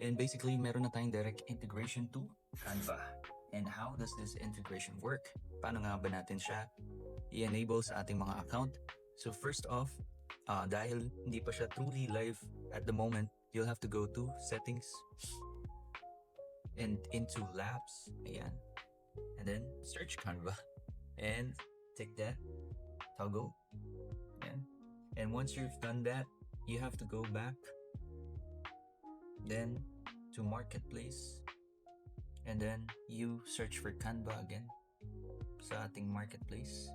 And basically, meron na tayong direct integration to Canva. And how does this integration work? Paano nga ba natin siya i-enable sa ating mga account? So first off, dahil hindi pa siya truly live at the moment, you'll have to go to settings and into labs. Ayan. And then search Canva and take that toggle. Ayan. And once you've done that, you have to go back then to marketplace, and then you search for Canva again sa ating marketplace.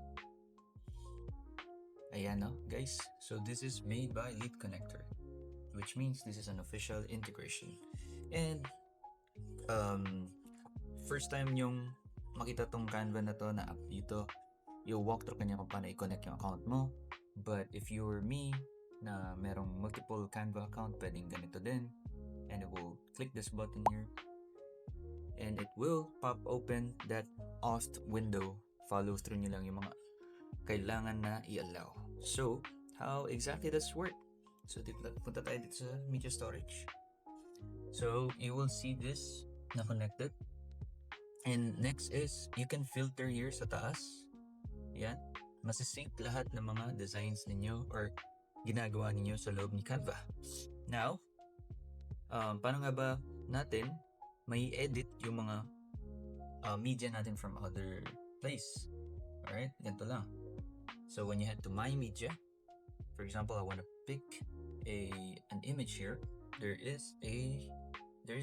Ayan, no, guys. So this is made by Lead Connector, which means this is an official integration. And first time yung makita tong Canva na to na app dito, you'll walk through kanya kung paano i-connect yung account mo. But if you're me na merong multiple Canva account, pwedeng ganito din. And it will click this button here, and it will pop open that auth window. Follow through nyo lang yung mga kailangan na i-allow. So, how exactly does this work? So, punta tayo dito sa media storage. So, you will see this na connected. And next is, you can filter here sa taas. Yan. Masisync lahat ng mga designs ninyo or ginagawa ninyo sa loob ni Canva. Now, paano nga ba natin may edit yung mga media natin from other place? Alright, ganito lang. So when you head to my media, for example, I want to pick an image here. There is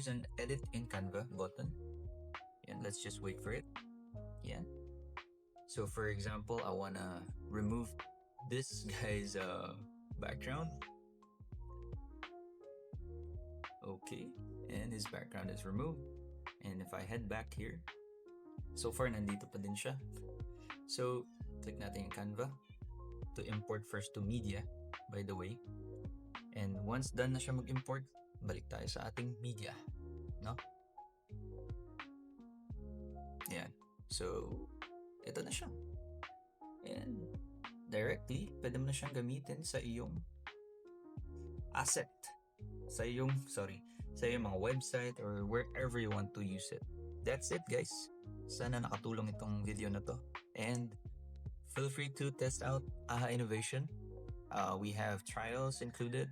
an edit in Canva button. And let's just wait for it. Yeah. So for example, I want to remove this guy's background. Okay, and his background is removed. And if I head back here, so far nandito pa din siya. So click natin yung Canva to import first to media, by the way. And once done na siya mag-import, balik tayo sa ating media, no? Ayan. So ito na siya. And directly, pwede mo na siyang gamitin sa iyong asset. Sa iyong mga website or wherever you want to use it. That's it, guys. Sana nakatulong itong video na to. And feel free to test out AHA Innovation. We have trials included.